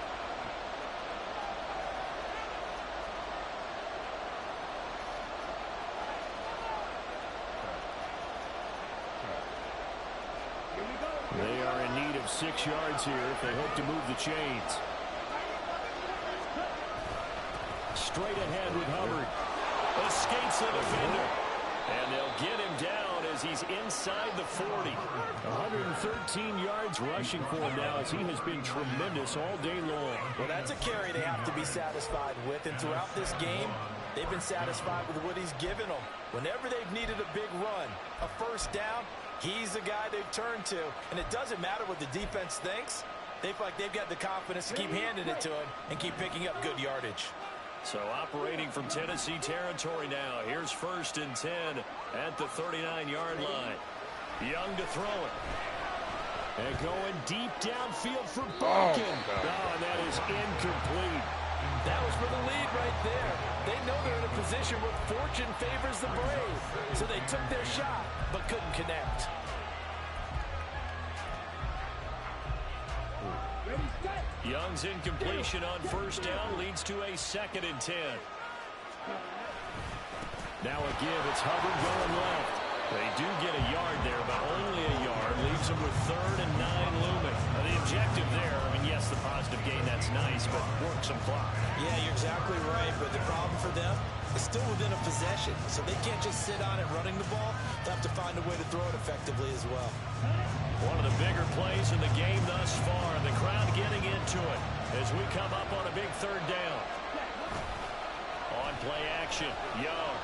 They are in need of 6 yards here if they hope to move the chains. Straight ahead with Hubbard. Escapes the defender. And they'll get him down as he's inside the 40. 113 yards rushing for him now as he has been tremendous all day long. Well, that's a carry they have to be satisfied with. And throughout this game, they've been satisfied with what he's given them. Whenever they've needed a big run, a first down, he's the guy they've turned to. And it doesn't matter what the defense thinks. They feel like they've got the confidence to keep handing it to him and keep picking up good yardage. So operating from Tennessee territory now. Here's 1st and 10 at the 39-yard line. Young to throw it. And going deep downfield for Barkin. Oh, and that is incomplete. That was for the lead right there. They know they're in a position where fortune favors the brave. So they took their shot, but couldn't connect. Young's incompletion on 1st down leads to a 2nd and 10. Now a give. It's Hubbard going left. They do get a yard there, but only a yard. Leaves them with 3rd and 9 looming. The objective there, I mean, yes, the positive gain, that's nice, but work some clock. Yeah, you're exactly right, but the problem for them is still within a possession, so they can't just sit on it running the ball. They have to find a way to throw it effectively as well. One of the bigger plays in the game thus far, and the crowd getting into it as we come up on a big 3rd down. On play action, Young.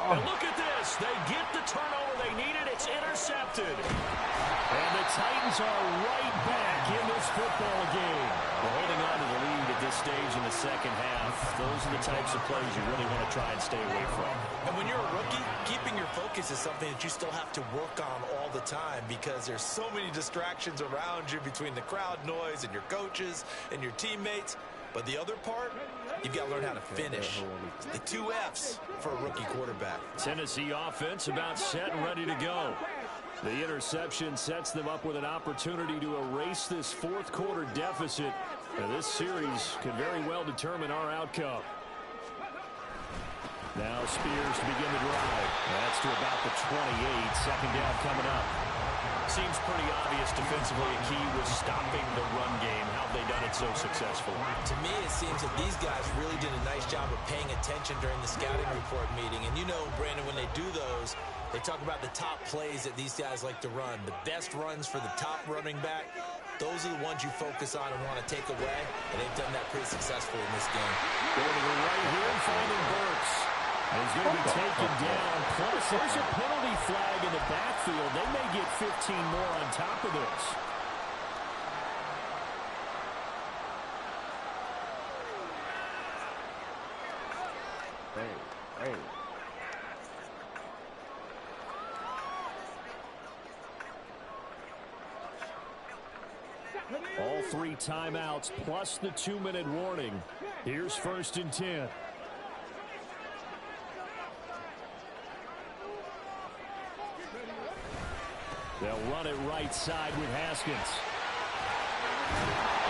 And look at this. They get the turnover they needed. It's intercepted. And the Titans are right back in this football game. They're holding on to the lead at this stage in the 2nd half. Those are the types of plays you really want to try and stay away from. And when you're a rookie, keeping your focus is something that you still have to work on all the time because there's so many distractions around you between the crowd noise and your coaches and your teammates. But the other part, you've got to learn how to finish. The 2 F's for a rookie quarterback. Tennessee offense about set and ready to go. The interception sets them up with an opportunity to erase this 4th quarter deficit. And this series could very well determine our outcome. Now Spears to begin the drive. That's to about the 28. 2nd down coming up. Seems pretty obvious defensively a key was stopping the run game. How have they done it so successfully? To me, it seems that these guys really did a nice job of paying attention during the scouting report meeting. And you know, Brandon, when they do those, they talk about the top plays that these guys like to run. The best runs for the top running back. Those are the ones you focus on and want to take away. And they've done that pretty successfully in this game. Going to the right here and finding Burks. And he's going to be taken down. Plus, there's a penalty flag in the backfield. They may get 15 more on top of this. Hey. All 3 timeouts plus the 2-minute warning. Here's 1st and 10. They'll run it right side with Haskins.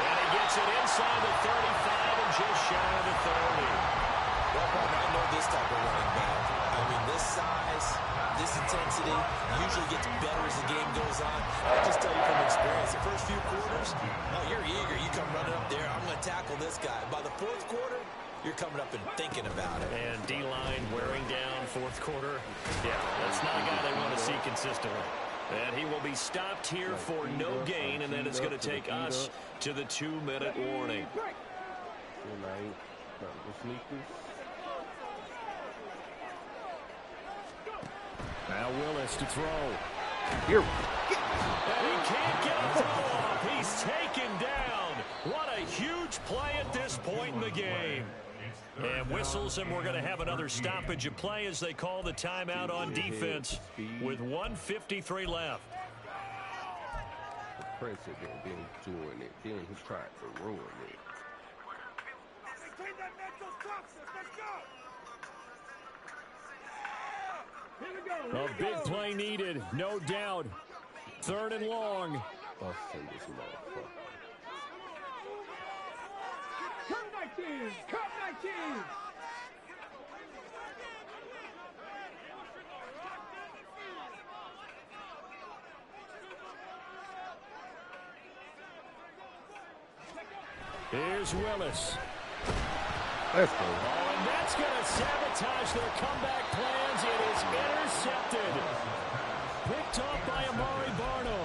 And he gets it inside the 35 and just shy of the 30. Well, I know this type of running back. I mean, this size, this intensity usually gets better as the game goes on. I just tell you from experience, the first few quarters, oh, you're eager. You come running up there, I'm going to tackle this guy. By the 4th quarter, you're coming up and thinking about it. And D-line wearing down 4th quarter. Yeah, that's not a guy they want to see consistently. And he will be stopped here for no gain, and then it's going to take us to the 2-minute warning. Now Willis to throw. Here. And he can't get a throw off. He's taken down. What a huge play at this point in the game. And whistles, and we're going to have another stoppage of play as they call the timeout on defense with 1:53 left. The president been doing it. Then he tried to ruin it. A big play needed, no doubt. 3rd and long. I'll send this motherfucker. Cut 19. Here's Willis. Let's go. Oh, and that's going to sabotage their comeback plans. It is intercepted. Picked off by Amari Barno.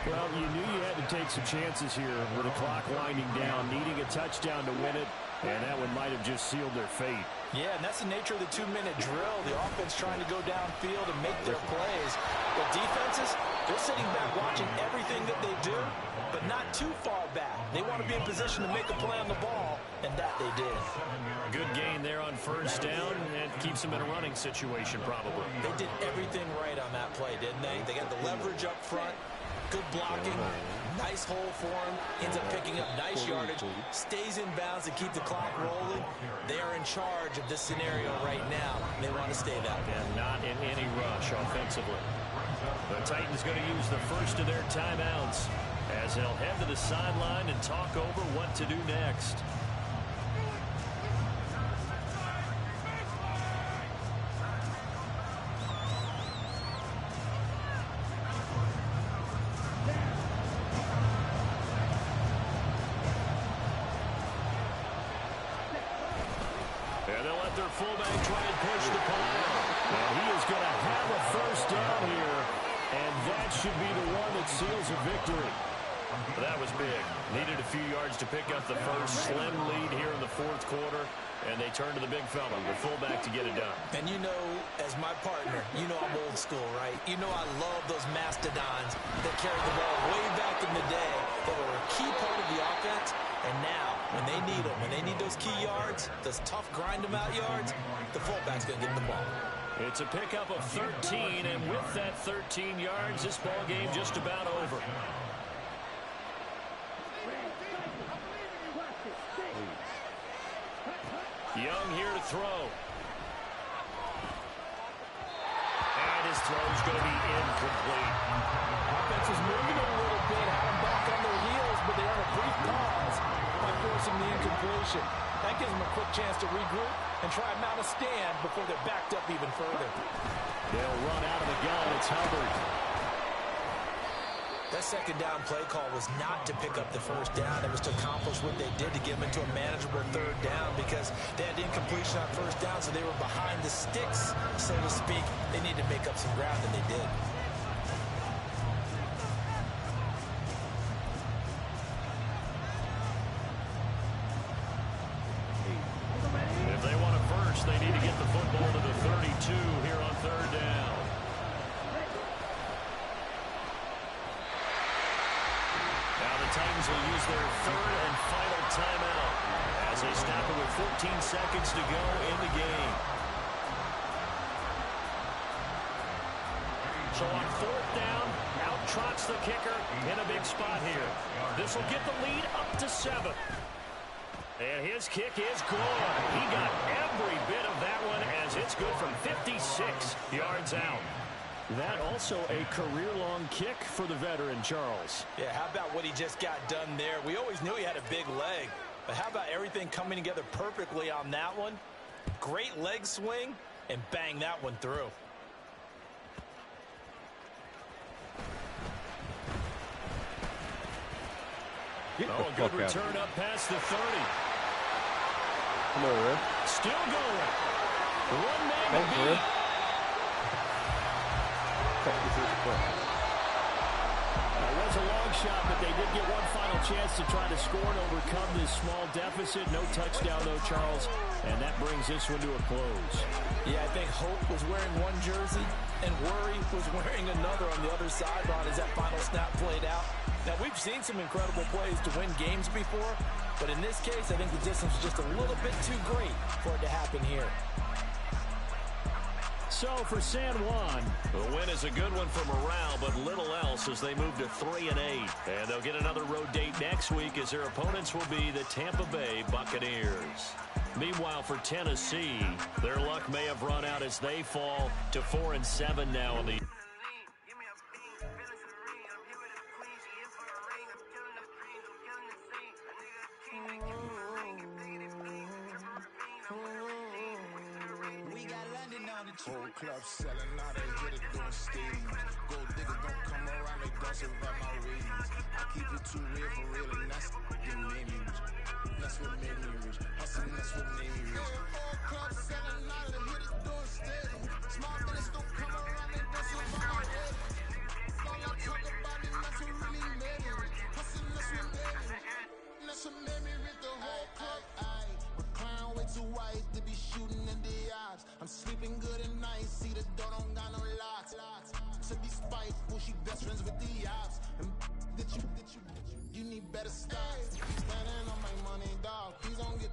Well, you knew you had to take some chances here with the clock winding down, needing a touchdown to win it, and that one might have just sealed their fate. Yeah, and that's the nature of the 2-minute drill. The offense trying to go downfield and make their plays. But defenses, they're sitting back watching everything that they do, but not too far back. They want to be in position to make a play on the ball, and that they did. Good gain there on 1st down, and keeps them in a running situation probably. They did everything right on that play, didn't they? They got the leverage up front, good blocking, nice hole for him, ends up picking up nice yardage, stays in bounds to keep the clock rolling. They are in charge of this scenario right now. They want to stay that way. And not in any rush offensively. The Titans going to use the first of their timeouts as they'll head to the sideline and talk over what to do next. And they'll let their fullback try and push the pile. And he is going to have a 1st down here, and that should be the one that seals a victory. That was big. Needed a few yards to pick up the first. Slim lead here in the 4th quarter, and they turn to the big fella, the fullback, to get it done. And you know, as my partner, you know I'm old school, right? You know I love those mastodons that carried the ball way back in the day, that were a key part of the offense. And now, when they need them, when they need those key yards, those tough grind-them-out yards, the fullback's going to get the ball. It's a pickup of 13, and with that 13 yards, this ball game just about over. Young here to throw. And his throw's going to be incomplete. Offense is moving a little bit, had them back on their heels, but they earn a brief pause by forcing the incompletion. That gives them a quick chance to regroup and try and mount a stand before they're backed up even further. They'll run out of the gun. It's Hubbard. That 2nd down play call was not to pick up the 1st down. It was to accomplish what they did, to get them into a manageable 3rd down, because they had incompletion on 1st down, so they were behind the sticks, so to speak. They need to make up some ground, and they did. If they want a first, they need to get the football to the here on third down. Now the Titans will use their third and final timeout as they snap it with 14 seconds to go in the game. So on fourth down, out trots the kicker in a big spot here. This will get the lead up to 7. And his kick is good. He got every bit of that one as it's good from 56 yards out. That also a career-long kick for the veteran, Charles. Yeah, how about what he just got done there? We always knew he had a big leg, but how about everything coming together perfectly on that one? Great leg swing, and bang that one through. Oh, good return up past the 30. Come on, man. Still going. One man to beat. It was a long shot, but they did get one final chance to try to score and overcome this small deficit. No touchdown, though, Charles. And that brings this one to a close. Yeah, I think Hope was wearing one jersey and Worry was wearing another on the other sideline as that final snap played out. Now, we've seen some incredible plays to win games before, but in this case, I think the distance was just a little bit too great for it to happen here. So for San Juan, the win is a good one for morale, but little else as they move to 3-8. And they'll get another road date next week as their opponents will be the Tampa Bay Buccaneers. Meanwhile, for Tennessee, their luck may have run out as they fall to 4-7 now in the Whole club selling out, they hit it doing stadiums. Gold diggers don't come around, they don't survive my ratings. I keep it too real for real, and that's what made me rich. That's what made me rich. Hustling, that's what made me rich. Whole club selling out, they hit it doing stadiums. Small business don't come around, they don't survive my ratings. All I talk about it, that's what really made me rich. Hustling, that's what made me rich. That's what made me rich. The whole club, recline way too white to be shooting in the eyes. I'm sleeping good at night, see the door don't got no locks. To be spiteful, she best friends with the ops. And you need better stocks. Standing on my money, dog, please don't get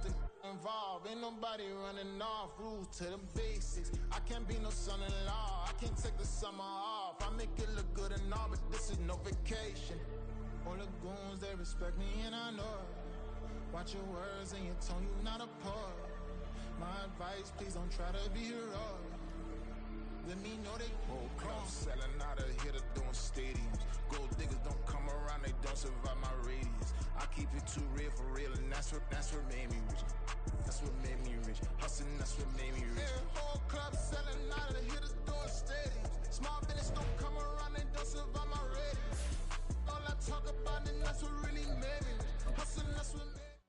involved. Ain't nobody running off, rules to the basics. I can't be no son-in-law, I can't take the summer off. I make it look good and all, but this is no vacation. All the goons, they respect me and I know it. Watch your words and your tone, you not a poet. My advice, please don't try to be heroic. Let me know they whole club selling out of here to doing stadiums. Gold diggers don't come around, they don't survive my radius. I keep it too real for real, and that's what made me rich. That's what made me rich. Hustling, that's what made me rich. Yeah, whole club selling out of here to doing stadiums. Small business don't come around, they don't survive my radius. All I talk about, and that's what really made me rich. Hustling, that's what made me rich.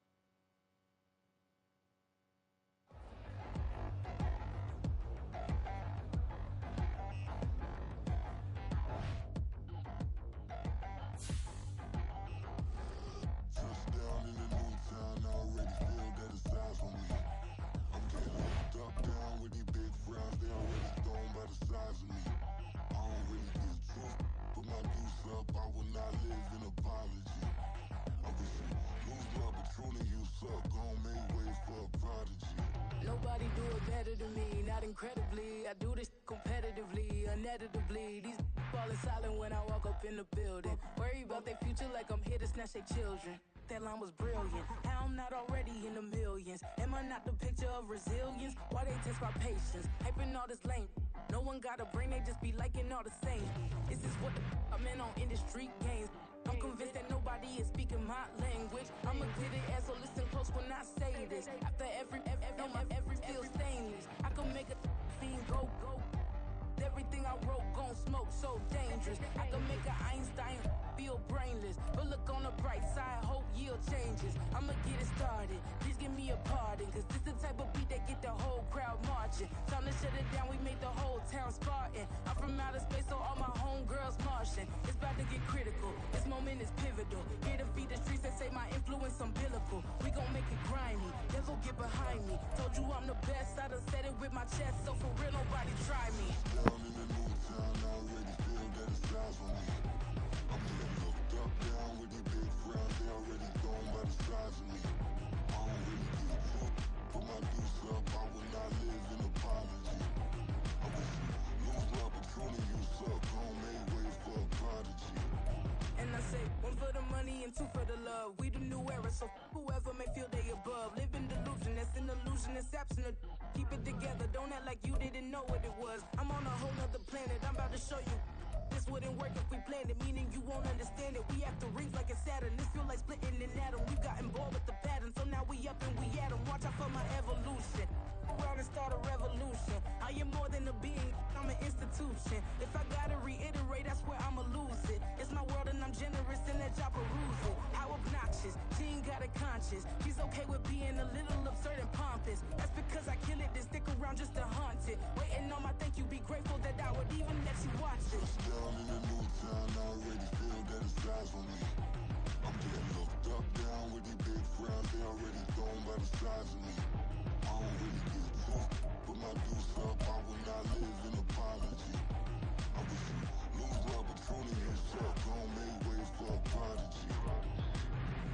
Nobody do it better than me, not incredibly. I do this competitively, uneditably. These falling silent when I walk up in the building. Worry about their future like I'm here to snatch their children. That line was brilliant. How I'm not already in the millions. Am I not the picture of resilience? Why they test my patience? Hyping all this lame. No one got a brain, they just be liking all the same. This is what I'm in on industry games. I'm convinced that nobody is speaking my language. I'ma get it as so listen close when I say this. After every feel stainless. I can make a scene go. Everything I wrote gon' smoke, so dangerous. I can make an Einstein feel brainless. But look on the bright side, hope yield changes. I'ma get it started, please give me a pardon. Cause this the type of beat that get the whole crowd marching. Time to shut it down, we made the whole town Spartan. I'm from outer space, so all my homegirls Martian. It's about to get critical, this moment is pivotal. Here to feed the streets that say my influence umbilical. We gon' make it grimy, never get behind me. Told you I'm the best, I done said it with my chest, so for real, nobody try me. Down in the new town, I already feel that it's eyes on me. I'm getting looked up, down with the big crowd, they already gone by the size of me. I don't really give a fuck, put my deuce up, I will not live in apology. I wish you lose the opportunity, you suck, home made way for a prodigy. And I say, one for the money and two for the love. We the new era, so whoever may feel they above. Live in delusion, that's an illusion, that's absent. Keep it together, don't act like you didn't know what it was. I'm on a whole nother planet, I'm about to show you. This wouldn't work if we planned it, meaning you won't understand it. We have to rings like a Saturn, this feel like splitting an atom. We've gotten bored with the pattern, so now we up and we at 'em. Watch out for my evolution. Around and start a revolution. I am more than a being, I'm an institution. If I gotta reiterate, that's where I'ma lose it. It's my world and I'm generous and let y'all peruse it. How obnoxious, she ain't got a conscience. She's okay with being a little absurd and pompous. That's because I kill it, then stick around just to haunt it. Waiting on my thank you, be grateful that I would even let you watch this. Down in the new town, I already feel that it's eyes on me. I'm getting looked up, down with the big crowd, they already gone by the size of me. I don't really give a fuck, put my deuce up, I will not live in apology. I wish you lose the opportunity, you suck, home made way for a prodigy.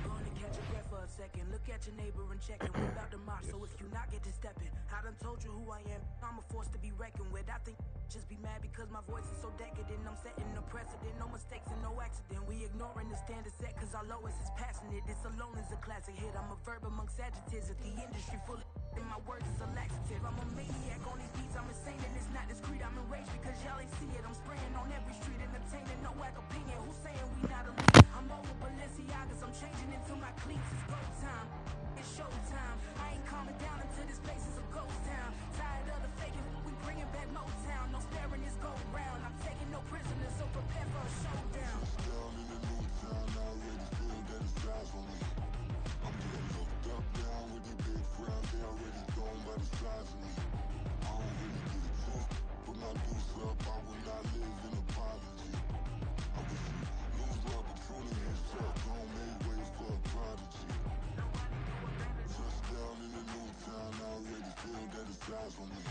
Gonna catch your breath for a second. Look at your neighbor and check it. We about to march, so if you not get to stepping. I done told you who I am. I'm a force to be reckoned with. I think just be mad because my voice is so decadent. I'm setting a precedent. No mistakes and no accident. We ignoring the standard set cause our lowest is passionate. This alone is a classic hit. I'm a verb amongst adjectives. If the industry full of and my words is a laxative. I'm a maniac on these beats. I'm insane and it's not discreet. I'm enraged because y'all ain't see it. I'm spraying on every street, entertaining, no whack opinion. Who's saying we not elite? I'm over Balenciagas. I'm changing into my cleats. It's go time. It's showtime. I ain't calming down until this place is a ghost town. Tired of the faking. We bringing back Motown. No sparing this go round. I'm taking no prisoners, so prepare for a showdown. Down in the new town, I already feel that it's eyes on me. I'm getting looked up, down with the big crowd, they already gone by the size of me. I don't really give a fuck, put my deuce up, I will not live in apology. I wish you lose the opportunity, you suck, home made way for a prodigy. Touchdown in the new town, I already feel that it's eyes on me.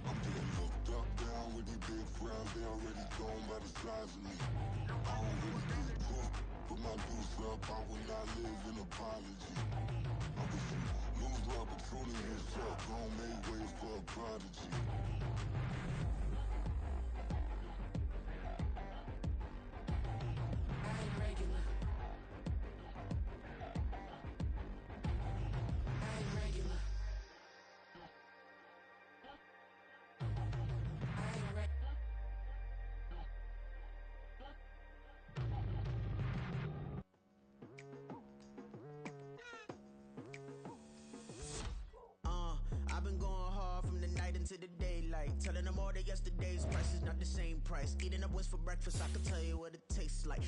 I'm getting looked up, down with the big crowd, they already gone by the size of me. I don't really give a fuck, put my deuce up, I will not live in apology. I wish you lose the opportunity, you suck, home made way for a prodigy. I ain't regular. I ain't regular. I ain't regular. I've been going hard from the night into the daylight. Telling them all that yesterday's price is not the same price. Eating up what's for breakfast, I can tell you what it tastes like.